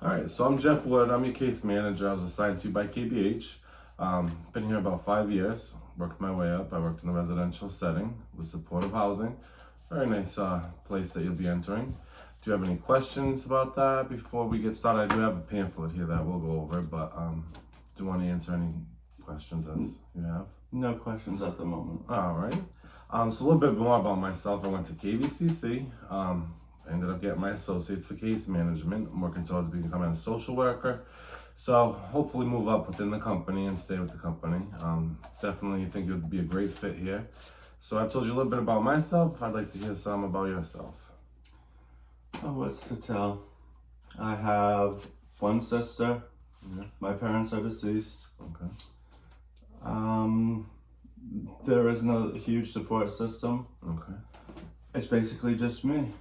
All right, so I'm Jeff Wood. I'm your case manager. I was assigned to you by KBH. Been here about 5 years. Worked my way up. I worked in a residential setting with supportive housing. Very nice place that you'll be entering. Do you have any questions about that before we get started? I do have a pamphlet here that we'll go over, but do you want to answer any questions as you have? No questions at the moment. All right. So a little bit more about myself. I went to KVCC. I ended up getting my associates for case management. I'm working towards becoming a social worker. So hopefully move up within the company and stay with the company. Definitely think it would be a great fit here. So I've told you a little bit about myself. I'd like to hear some about yourself. Oh, what's to tell? I have one sister. Yeah. My parents are deceased. Okay. There isn't a huge support system. Okay. It's basically just me.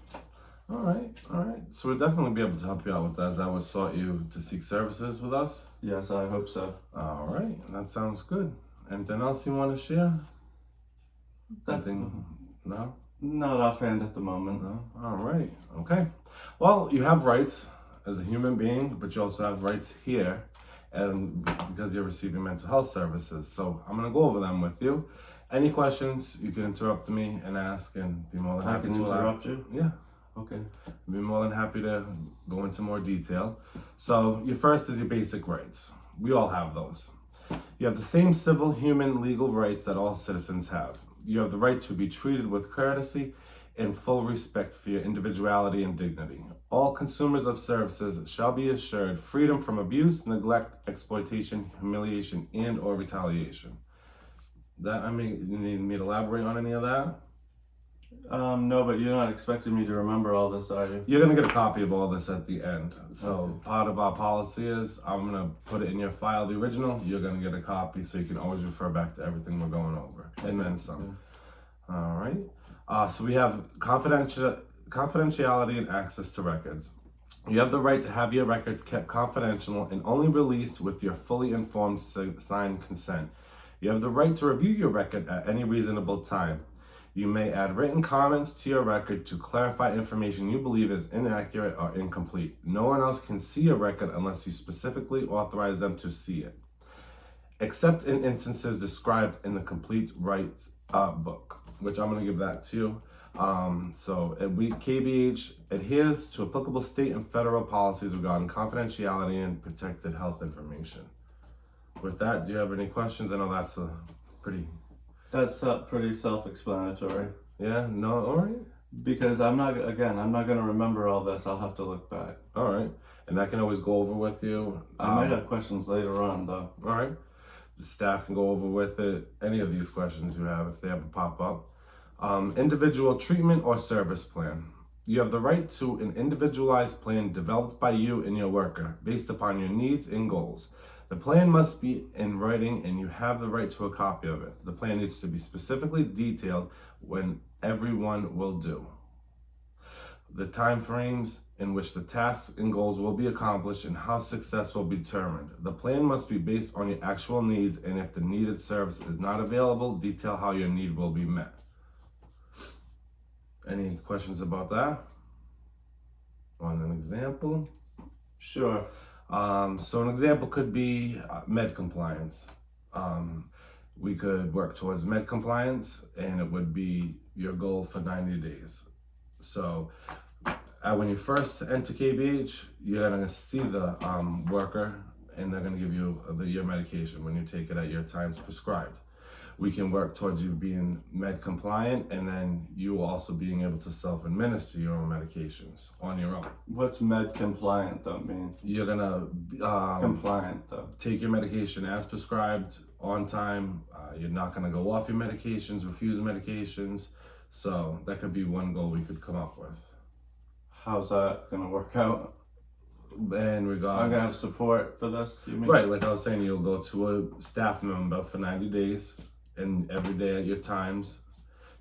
All right. So we'll definitely be able to help you out with that, as I would sought you to seek services with us. Yes, I hope so. All right, that sounds good. Anything else you want to share? That's No? not offhand at the moment. No? All right, okay. Well, you have rights as a human being, but you also have rights here, and because you're receiving mental health services. So I'm going to go over them with you. Any questions, you can interrupt me and ask, and be more than I happy can to interrupt you? Yeah. Okay. Be more than happy to go into more detail. So your first is your basic rights. We all have those. You have the same civil, human, legal rights that all citizens have. You have the right to be treated with courtesy and full respect for your individuality and dignity. All consumers of services shall be assured freedom from abuse, neglect, exploitation, humiliation, and or retaliation. You need me to elaborate on any of that? No, but you're not expecting me to remember all this, are you? You're going to get a copy of all this at the end. So part of our policy is I'm going to put it in your file, the original. You're going to get a copy so you can always refer back to everything we're going over. And then some. All right. So we have confidentiality and access to records. You have the right to have your records kept confidential and only released with your fully informed signed consent. You have the right to review your record at any reasonable time. You may add written comments to your record to clarify information you believe is inaccurate or incomplete. No one else can see your record unless you specifically authorize them to see it, except in instances described in the complete rights book, which I'm going to give that to you. KBH adheres to applicable state and federal policies regarding confidentiality and protected health information. With that, do you have any questions? I know that's That's pretty self-explanatory. Yeah, no, all right. Because I'm not going to remember all this. I'll have to look back. All right. And I can always go over with you. I might have questions later on, though. All right. The staff can go over with it. Any of these questions you have, if they ever pop up. Individual treatment or service plan. You have the right to an individualized plan developed by you and your worker based upon your needs and goals. The plan must be in writing and you have the right to a copy of it. The plan needs to be specifically detailed when everyone will do. The time frames in which the tasks and goals will be accomplished and how success will be determined. The plan must be based on your actual needs, and if the needed service is not available, detail how your need will be met. Any questions about that? On an example? Sure. So an example could be med compliance. We could work towards med compliance, and it would be your goal for 90 days. So when you first enter KBH, you're going to see the worker, and they're going to give you your medication when you take it at your times prescribed. We can work towards you being med compliant, and then you also being able to self-administer your own medications on your own. What's med compliant though mean? You're gonna compliant though. Take your medication as prescribed on time. You're not gonna go off your medications, refuse medications. So that could be one goal we could come up with. How's that gonna work out? In regards, I'm gonna have support for this, you mean? Right, like I was saying, you'll go to a staff member for 90 days and every day at your times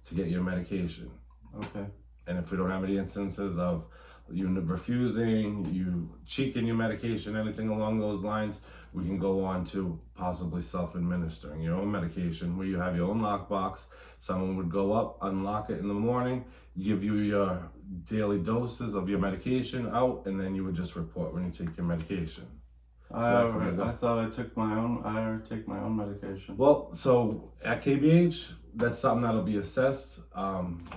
to get your medication. Okay. And if we don't have any instances of you refusing, you cheating your medication, anything along those lines, we can go on to possibly self-administering your own medication where you have your own lockbox. Someone would go up, unlock it in the morning, give you your daily doses of your medication out, and then you would just report when you take your medication. I thought I took my own. I already take my own medication. Well, so at KBH, that's something that'll be assessed.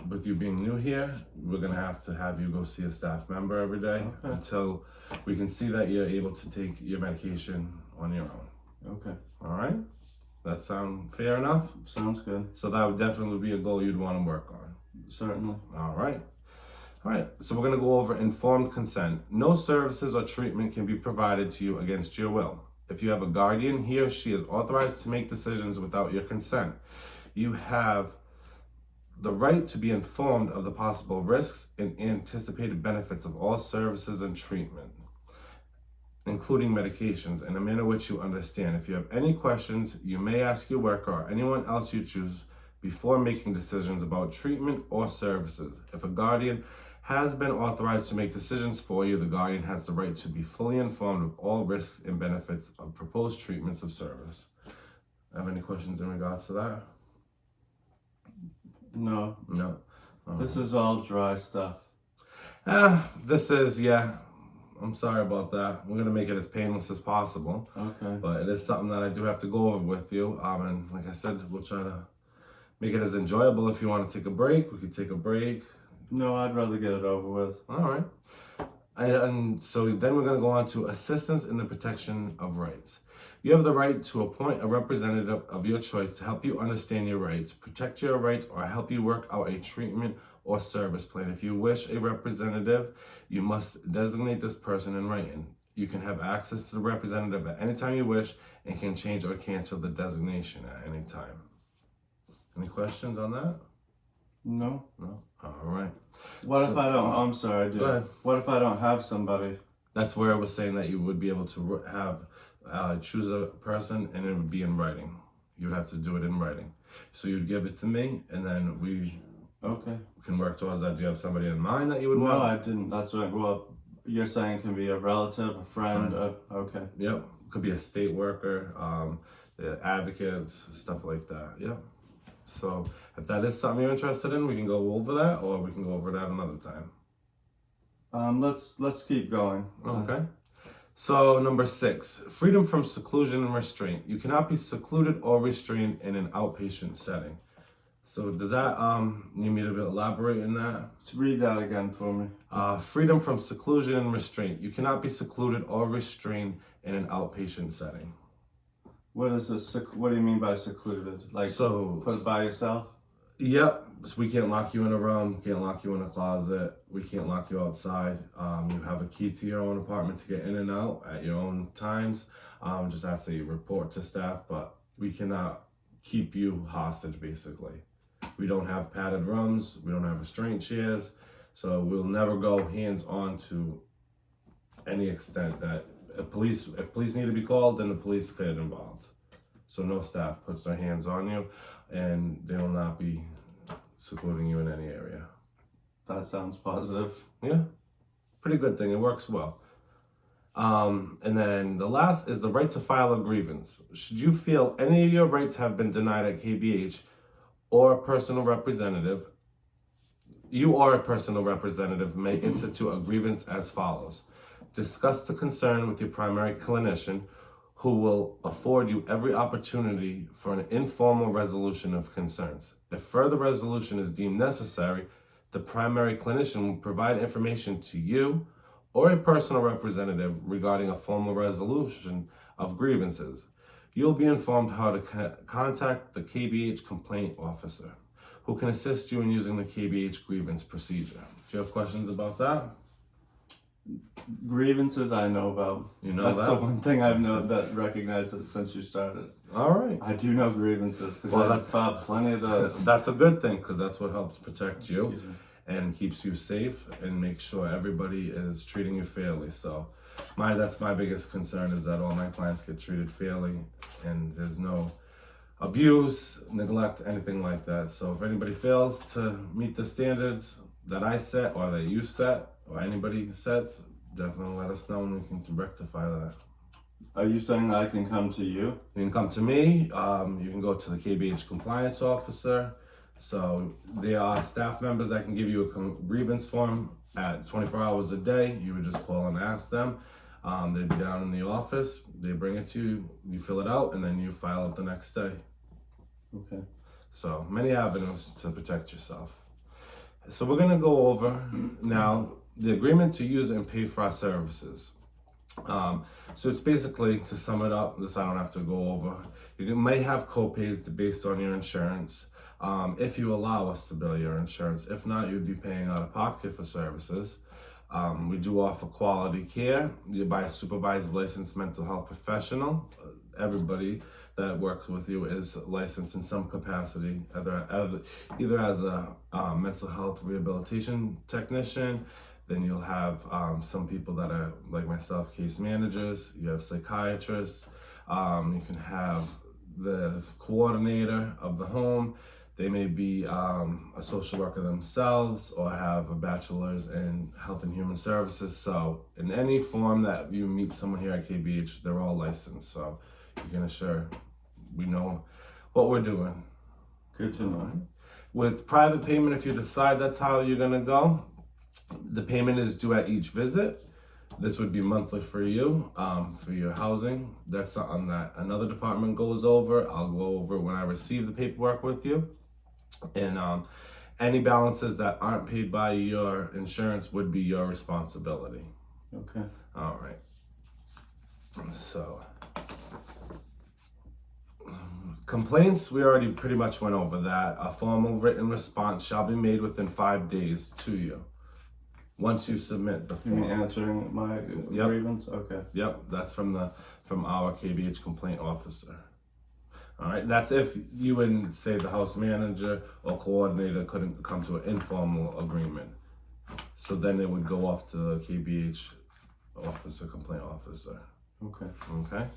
With you being new here, we're gonna have you go see a staff member every day until we can see that you're able to take your medication on your own. Okay. All right? That sound fair enough? Sounds good. So that would definitely be a goal you'd want to work on. Certainly. All right. All right, so we're going to go over informed consent. No services or treatment can be provided to you against your will. If you have a guardian, he or she is authorized to make decisions without your consent. You have the right to be informed of the possible risks and anticipated benefits of all services and treatment, including medications, in a manner which you understand. If you have any questions, you may ask your worker or anyone else you choose before making decisions about treatment or services. If a guardian has been authorized to make decisions for you, the guardian has the right to be fully informed of all risks and benefits of proposed treatments of service. Have any questions in regards to that? No. No. This is all dry stuff. This is, I'm sorry about that. We're gonna make it as painless as possible. Okay. But it is something that I do have to go over with you. And like I said, we'll try to make it as enjoyable. If you want to take a break, we could take a break. No, I'd rather get it over with. All right. And so then we're going to go on to assistance in the protection of rights. You have the right to appoint a representative of your choice to help you understand your rights, protect your rights, or help you work out a treatment or service plan. If you wish a representative, you must designate this person in writing. You can have access to the representative at any time you wish and can change or cancel the designation at any time. Any questions on that? No. No? All right. What if I don't? I'm sorry, I do. Go ahead. What if I don't have somebody? That's where I was saying that you would be able to choose a person and it would be in writing. You'd have to do it in writing. So you'd give it to me and then we can work towards that. Do you have somebody in mind that you would want? No, I didn't. That's what, well, you're saying it can be a relative, a friend. Okay. Yep. Could be a state worker, the advocates, stuff like that. Yep. So if that is something you're interested in, we can go over that or we can go over that another time. Let's keep going. Okay. So number 6, freedom from seclusion and restraint. You cannot be secluded or restrained in an outpatient setting. So does that need me to elaborate in that? Read that again for me. Freedom from seclusion and restraint. You cannot be secluded or restrained in an outpatient setting. What is this? What do you mean by secluded? Like put it by yourself? Yep. So we can't lock you in a room, can't lock you in a closet, we can't lock you outside. You have a key to your own apartment to get in and out at your own times. Just have to report to staff, but we cannot keep you hostage basically. We don't have padded rooms, we don't have restraint chairs, so we'll never go hands-on to any extent that if police need to be called, then the police get involved. So no staff puts their hands on you and they will not be secluding you in any area. That sounds positive. Yeah, pretty good thing. It works well. And then the last is the right to file a grievance. Should you feel any of your rights have been denied at KBH or a personal representative, you or a personal representative may institute a grievance as follows. Discuss the concern with your primary clinician, who will afford you every opportunity for an informal resolution of concerns. If further resolution is deemed necessary, the primary clinician will provide information to you or a personal representative regarding a formal resolution of grievances. You'll be informed how to contact the KBH complaint officer, who can assist you in using the KBH grievance procedure. Do you have questions about that? Grievances I know about. You know That's that? the one thing I've known that recognized it since you started. All right. I do know grievances because Well, I've filed plenty of those. That's a good thing because that's what helps protect you Excuse me. and keeps you safe and make sure everybody is treating you fairly. So that's my biggest concern is that all my clients get treated fairly and there's no abuse, neglect, anything like that. So if anybody fails to meet the standards that I set or that you set or anybody sets, definitely let us know and we can rectify that. Are you saying that I can come to you? You can come to me, you can go to the KBH compliance officer, So there are staff members that can give you a grievance form at 24 hours a day. You would just call and ask them. They'd be down in the office. They bring it to you. You fill it out, and then you file it the next day. Okay. So many avenues to protect yourself. So we're gonna go over now the agreement to use and pay for our services. So it's basically, to sum it up, this I don't have to go over. You may have co-pays based on your insurance. If you allow us to bill your insurance. If not, you'd be paying out of pocket for services. We do offer quality care. You by a supervised licensed mental health professional. Everybody that works with you is licensed in some capacity, either as a mental health rehabilitation technician. Then you'll have some people that are like myself, case managers. You have psychiatrists. You can have the coordinator of the home. They may be a social worker themselves or have a bachelor's in health and human services. So in any form that you meet someone here at KBH, they're all licensed. So you can assure we know what we're doing. Good to know. With private payment, if you decide that's how you're gonna go, the payment is due at each visit. This would be monthly for you, for your housing. That's something that another department goes over. I'll go over when I receive the paperwork with you. And any balances that aren't paid by your insurance would be your responsibility. Okay. All right. So, complaints, we already pretty much went over that. A formal written response shall be made within 5 days to you. Once you submit the You mean form. answering my grievance? Okay. Yep, that's from our KBH complaint officer. All right, that's if you and say the house manager or coordinator couldn't come to an informal agreement. So then it would go off to the KBH officer, complaint officer. Okay. Okay.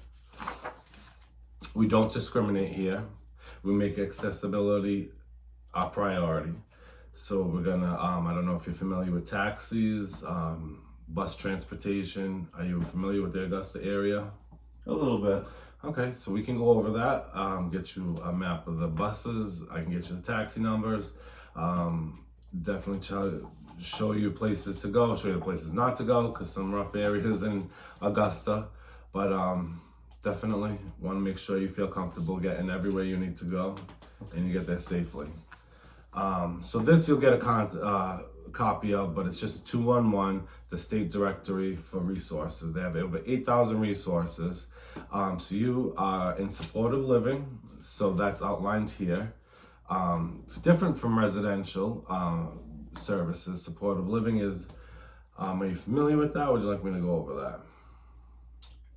We don't discriminate here. We make accessibility our priority. So we're gonna, I don't know if you're familiar with taxis, bus transportation. Are you familiar with the Augusta area? A little bit. Okay, so we can go over that, get you a map of the buses. I can get you the taxi numbers. Definitely show you places to go, show you the places not to go, because some rough areas in Augusta. But definitely want to make sure you feel comfortable getting everywhere you need to go and you get there safely. So this you'll get a copy of, but it's just 211, the state directory for resources. They have over 8,000 resources. So you are in supportive living, so that's outlined here. It's different from residential services. Supportive living is, are you familiar with that? Or would you like me to go over that?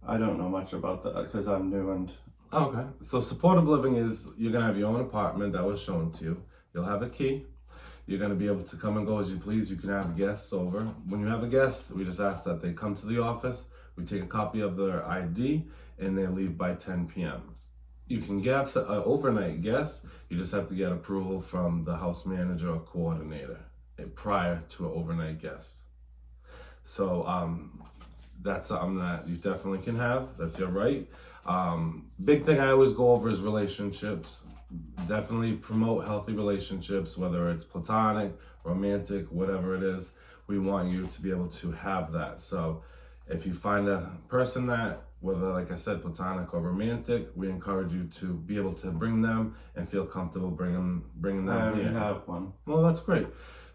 I don't know much about that because I'm new and... Okay, so supportive living is you're gonna have your own apartment that was shown to you. You'll have a key. You're gonna be able to come and go as you please. You can have guests over. When you have a guest, we just ask that they come to the office. We take a copy of their ID and they leave by 10 p.m. You can get an overnight guest. You just have to get approval from the house manager or coordinator prior to an overnight guest. So that's something that you definitely can have. That's your right. Big thing I always go over is relationships. Definitely promote healthy relationships, whether it's platonic, romantic, whatever it is. We want you to be able to have that. So if you find a person that, whether, like I said, platonic or romantic, we encourage you to be able to bring them and feel comfortable bringing them I already here. have one. Well, that's great.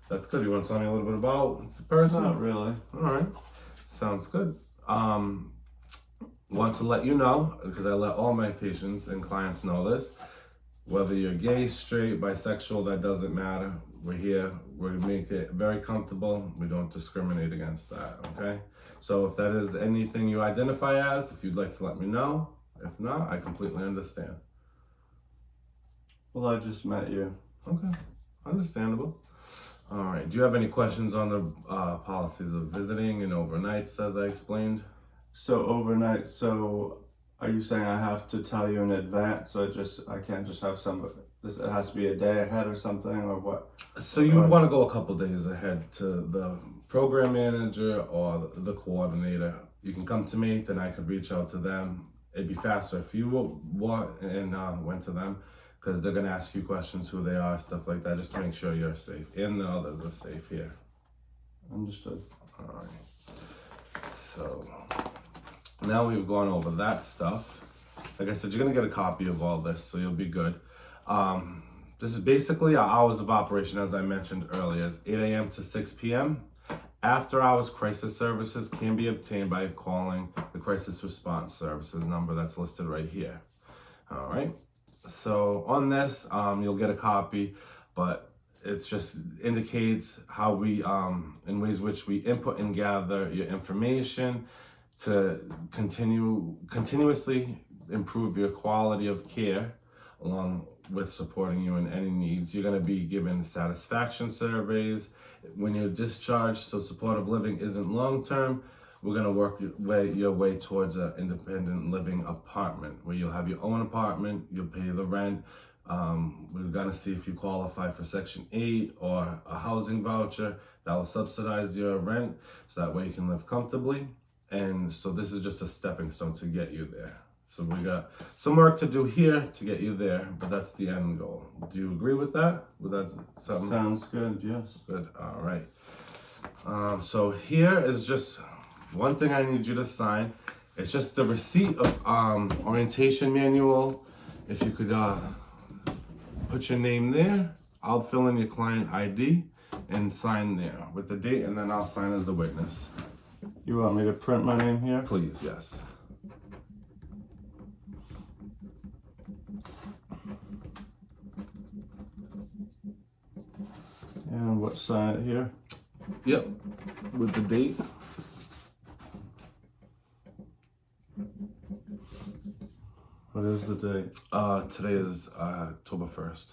That's good. You want to tell me a little bit about the person? Not really. All right. Sounds good. Want to let you know, because I let all my patients and clients know this, whether you're gay, straight, bisexual, that doesn't matter. We're here. We make it very comfortable. We don't discriminate against that, okay? So if that is anything you identify as, if you'd like to let me know. If not, I completely understand. Well, I just met you. Okay, understandable. All right, do you have any questions on the policies of visiting and overnights as I explained? So overnight, so are you saying I have to tell you in advance? So I can't just have somebody, it has to be a day ahead or something, or what? So you would want to go a couple days ahead to the program manager or the coordinator. You can come to me, then I could reach out to them. It'd be faster if you went to them. because they're gonna ask you questions, who they are, stuff like that, just to make sure you're safe and the others are safe here. Understood. All right. So now we've gone over that stuff. Like I said, you're gonna get a copy of all this, so you'll be good. This is basically our hours of operation, as I mentioned earlier. It's 8 a.m. to 6 p.m. After hours crisis services can be obtained by calling the crisis response services number that's listed right here. All right. So on this, you'll get a copy, but it just indicates how we, in ways which we input and gather your information to continuously improve your quality of care, along with supporting you in any needs. You're going to be given satisfaction surveys when you're discharged. So supportive living isn't long-term. We're going to work your way towards an independent living apartment where you'll have your own apartment, you'll pay the rent. We're going to see if you qualify for Section 8 or a housing voucher that will subsidize your rent, so that way you can live comfortably. And so this is just a stepping stone to get you there. So we got some work to do here to get you there, but that's the end goal. Do you agree with that? Would that something? Sounds good, yes. Good, all right. So here is just one thing I need you to sign. It's just the receipt of orientation manual. If you could put your name there, I'll fill in your client ID and sign there with the date, and then I'll sign as the witness. You want me to print my name here? Please, yes. And what sign it here? Yep, with the date. What is the date? Today is October 1st.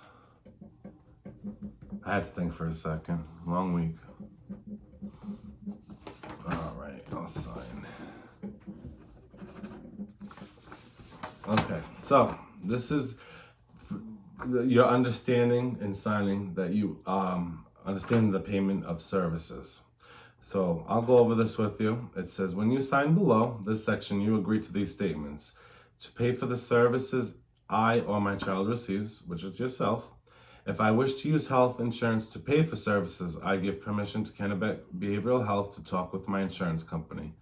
I had to think for a second. Long week. All right, I'll sign. Okay, so this is your understanding and signing that you understand the payment of services. So I'll go over this with you. It says, when you sign below this section, you agree to these statements. To pay for the services I or my child receives, which is yourself. If I wish to use health insurance to pay for services, I give permission to Kennebec Behavioral Health to talk with my insurance company.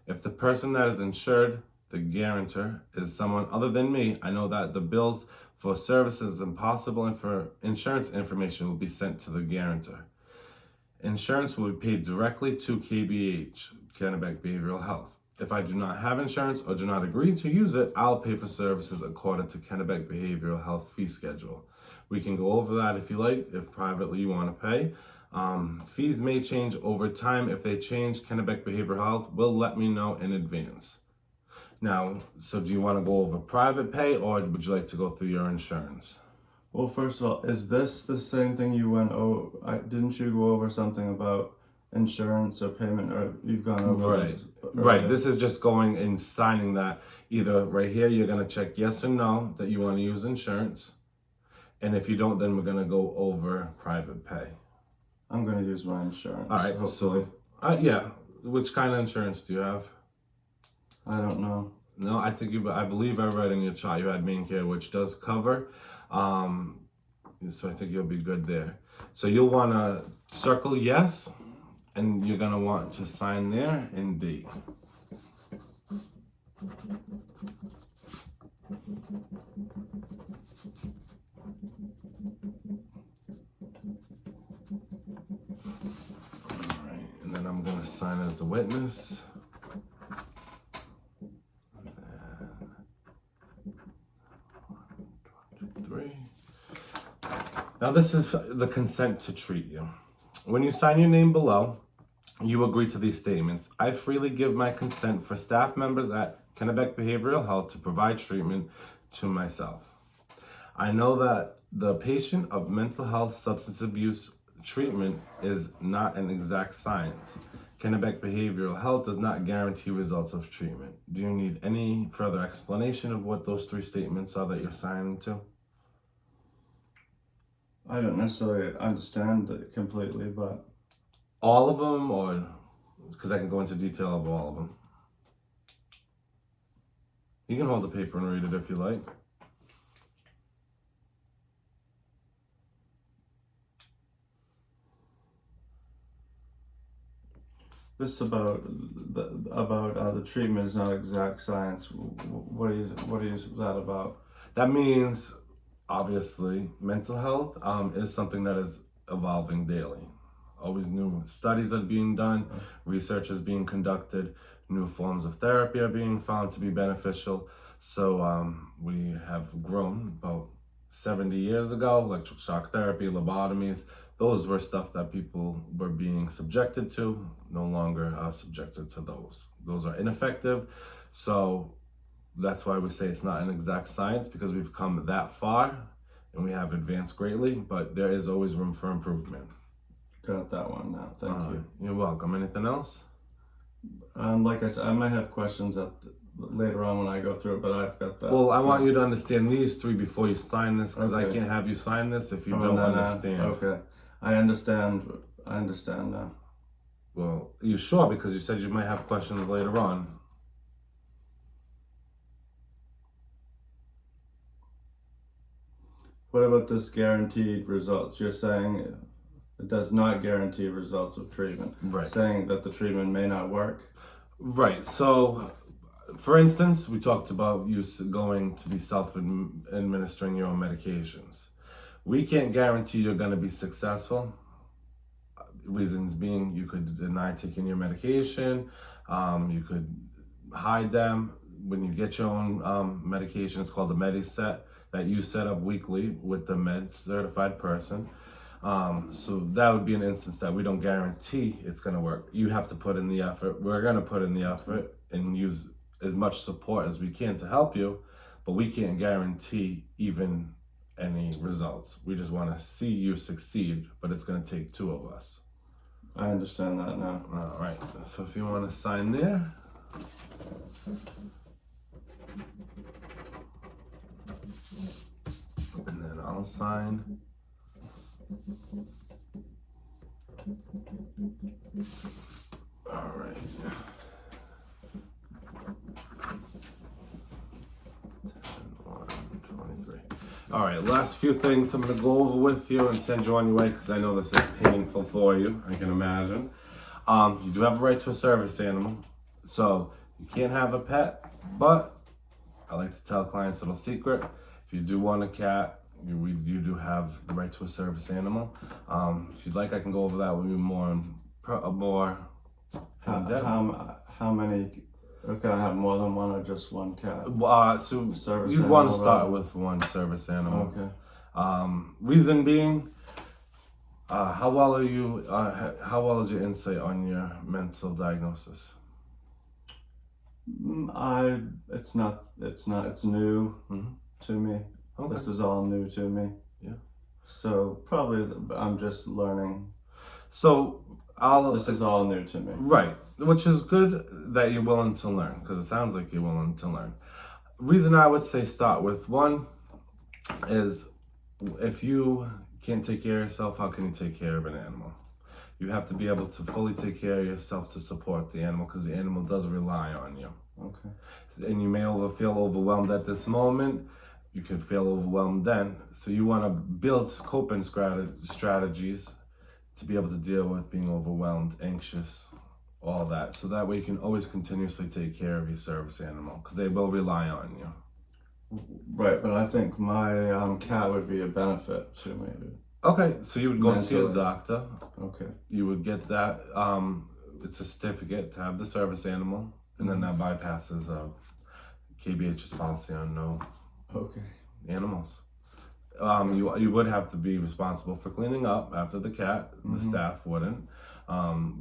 If the person that is insured, the guarantor, is someone other than me, I know that the bills for services and possible insurance information will be sent to the guarantor. Insurance will be paid directly to KBH, Kennebec Behavioral Health. If I do not have insurance or do not agree to use it, I'll pay for services according to Kennebec Behavioral Health fee schedule. We can go over that if you like, if privately you want to pay. Fees may change over time. If they change, Kennebec Behavioral Health will let me know in advance. Now, so do you want to go over private pay, or would you like to go through your insurance? Well, first of all, is this the same thing you went over? Didn't you go over something about insurance or payment, or you've gone over? Right. Right. This is just going and signing that. Either right here, you're going to check yes or no that you want to use insurance. And if you don't, then we're going to go over private pay. I'm going to use my insurance. All right. Hopefully. So, yeah. Which kind of insurance do you have? I don't know. No, I believe I read in your chart you had main care, which does cover. So I think you'll be good there. So you'll want to circle yes, and you're going to want to sign there in D. All right, and then I'm going to sign as the witness. Now this is the consent to treat you. When you sign your name below, you agree to these statements. I freely give my consent for staff members at Kennebec Behavioral Health to provide treatment to myself. I know that the patient of mental health substance abuse treatment is not an exact science. Kennebec Behavioral Health does not guarantee results of treatment. Do you need any further explanation of what those three statements are that you're signing to? I don't necessarily understand it completely, but... All of them, or... Because I can go into detail of all of them. You can hold the paper and read it if you like. This about the treatment is not exact science. What is that about? That means, obviously, mental health is something that is evolving daily. Always new studies are being done, research is being conducted, new forms of therapy are being found to be beneficial. So we have grown about 70 years ago, electric shock therapy, lobotomies. Those were stuff that people were being subjected to, no longer subjected to those. Those are ineffective. So that's why we say it's not an exact science, because we've come that far and we have advanced greatly, but there is always room for improvement. Got that one now. Thank you. You're welcome. Anything else? Like I said, I might have questions later on when I go through it, but I've got that. Well, I want you to understand these three before you sign this, because I can't have you sign this if you don't understand. Okay, I understand. I understand now. Well, you sure? Because you said you might have questions later on. What about this guaranteed results? You're saying it does not guarantee results of treatment. Right. Saying that the treatment may not work. Right. So, for instance, we talked about you going to be self-administering your own medications. We can't guarantee you're going to be successful. Reasons being, you could deny taking your medication. You could hide them. When you get your own medication, it's called a MediSet, that you set up weekly with the med certified person. So that would be an instance that we don't guarantee it's going to work. You have to put in the effort. We're going to put in the effort and use as much support as we can to help you, but we can't guarantee even any results. We just want to see you succeed, but it's going to take two of us. I understand that now. All right. So if you want to sign there. And then I'll sign. All right. 10/1/23. All right, last few things I'm going to go over with you and send you on your way, because I know this is painful for you, I can imagine. You do have a right to a service animal, so you can't have a pet, but I like to tell clients a little secret. If you do want a cat, you do have the right to a service animal. If you'd like, I can go over that with you more in depth. How many? Can I have more than one or just one cat? So Service you'd want to animal, start right? with one service animal. Okay. Reason being, how well are you? How well is your insight on your mental diagnosis? It's new to me. Okay. This is all new to me. Yeah. So probably I'm just learning. So This is all new to me. Right, which is good that you're willing to learn, because it sounds like you're willing to learn. Reason I would say start with one is, if you can't take care of yourself, how can you take care of an animal? You have to be able to fully take care of yourself to support the animal, because the animal does rely on you. Okay. And you may feel overwhelmed at this moment. You could feel overwhelmed then. So you want to build coping strategies to be able to deal with being overwhelmed, anxious, all that. So that way you can always continuously take care of your service animal, because they will rely on you. Right, but I think my cat would be a benefit to me. Okay, so you would go to your Mentally. doctor. Okay. You would get that. It's a certificate to have the service animal, and then that bypasses KBH's policy on no animals. You would have to be responsible for cleaning up after the cat. The staff wouldn't.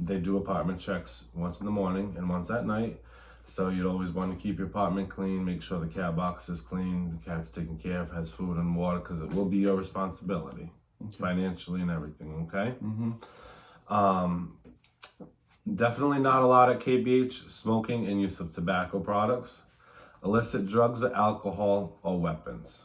They do apartment checks once in the morning and once at night. So you'd always want to keep your apartment clean, make sure the cat box is clean, the cat's taken care of, has food and water, because it will be your responsibility, financially and everything, okay? Definitely not allowed at KBH, smoking and use of tobacco products, illicit drugs or alcohol, or weapons.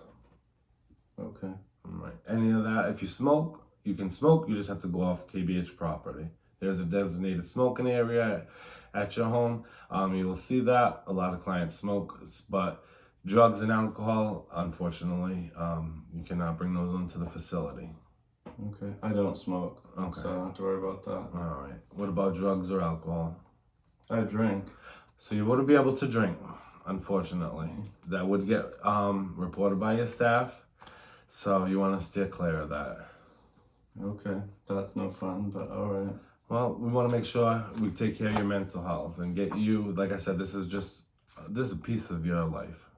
Okay. Right. Any of that. If you smoke, you can smoke. You just have to go off KBH property. There's a designated smoking area at your home. You will see that. A lot of clients smoke, but drugs and alcohol, unfortunately, you cannot bring those into the facility. Okay. I don't smoke. Okay. So I don't have to worry about that. All right. What about drugs or alcohol? I drink. So you wouldn't be able to drink, unfortunately. That would get reported by your staff. So you want to steer clear of that. Okay, that's no fun, but all right. Well, we want to make sure we take care of your mental health and get you, like I said, this is a piece of your life.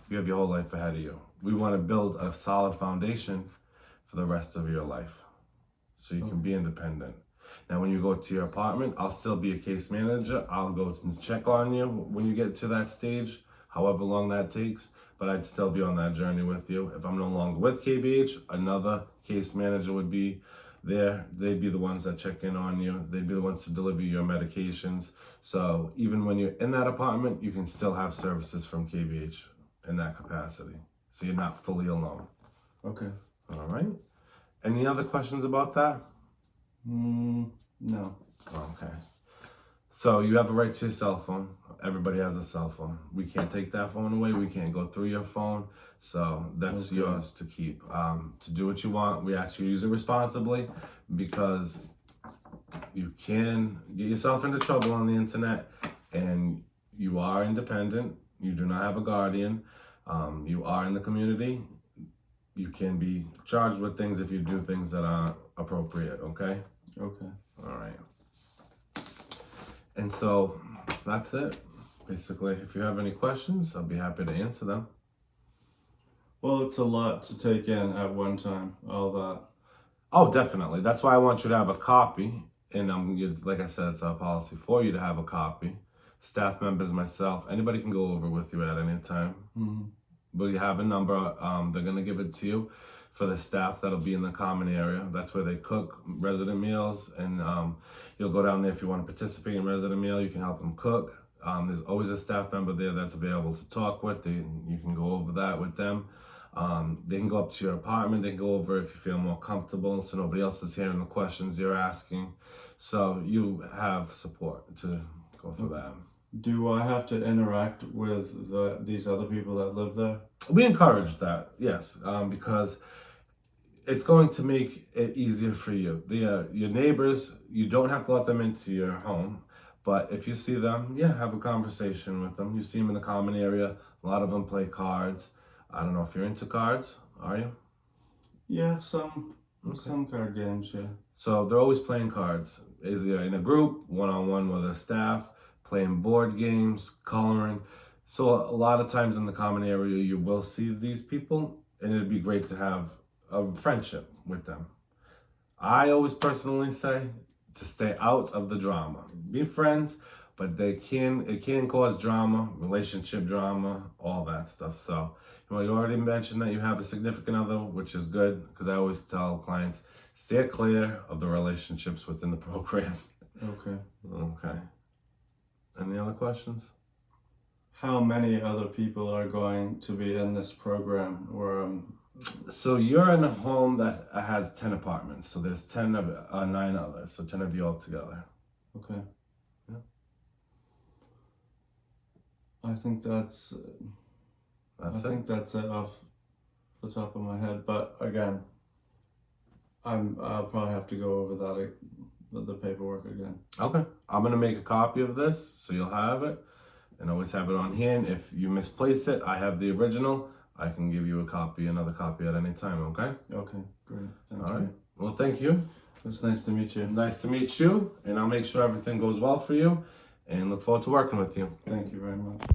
You have your whole life ahead of you. We want to build a solid foundation for the rest of your life so you can be independent. Now, when you go to your apartment, I'll still be a case manager. I'll go and check on you when you get to that stage, however long that takes, but I'd still be on that journey with you. If I'm no longer with KBH, another case manager would be there. They'd be the ones that check in on you. They'd be the ones to deliver your medications. So even when you're in that apartment, you can still have services from KBH in that capacity. So you're not fully alone. Okay. All right. Any other questions about that? No. Okay. So you have a right to your cell phone. Everybody has a cell phone. We can't take that phone away. We can't go through your phone. So that's yours to keep. To do what you want. We ask you to use it responsibly because you can get yourself into trouble on the internet and you are independent. You do not have a guardian. You are in the community. You can be charged with things if you do things that aren't appropriate, okay? Okay. All right. And so that's it. Basically, if you have any questions, I'll be happy to answer them. Well, it's a lot to take in at one time, all that. Oh, definitely. That's why I want you to have a copy. And like I said, it's our policy for you to have a copy. Staff members, myself, anybody can go over with you at any time. We have a number. They're going to give it to you for the staff that'll be in the common area. That's where they cook resident meals. And you'll go down there if you want to participate in resident meal. You can help them cook. There's always a staff member there that's available to talk with. You can go over that with them. They can go up to your apartment. They can go over if you feel more comfortable so nobody else is hearing the questions you're asking. So you have support to go through that. Do I have to interact with these other people that live there? We encourage that, yes, because it's going to make it easier for you. Your neighbors, you don't have to let them into your home, but if you see them, have a conversation with them. You see them in the common area. A lot of them play cards. I don't know if you're into cards, are you? Yeah, some card games, yeah. So they're always playing cards, either in a group, one-on-one with a staff, playing board games, coloring. So a lot of times in the common area, you will see these people, and it'd be great to have a friendship with them. I always personally say to stay out of the drama. Be friends, but it can cause drama, relationship drama, all that stuff. So you already mentioned that you have a significant other, which is good, because I always tell clients, stay clear of the relationships within the program. Okay. Okay. Any other questions? How many other people are going to be in this program? So you're in a home that has 10 apartments. So there's 9 others. So 10 of you all together. Okay. Yeah. I think that's it off the top of my head. But again, I'll probably have to go over the paperwork again. Okay. I'm going to make a copy of this so you'll have it and always have it on hand. If you misplace it, I have the original. I can give you another copy at any time, okay? Okay, great. Thank you. All right. Well, thank you. It's nice to meet you. Nice to meet you, and I'll make sure everything goes well for you and look forward to working with you. Thank you very much.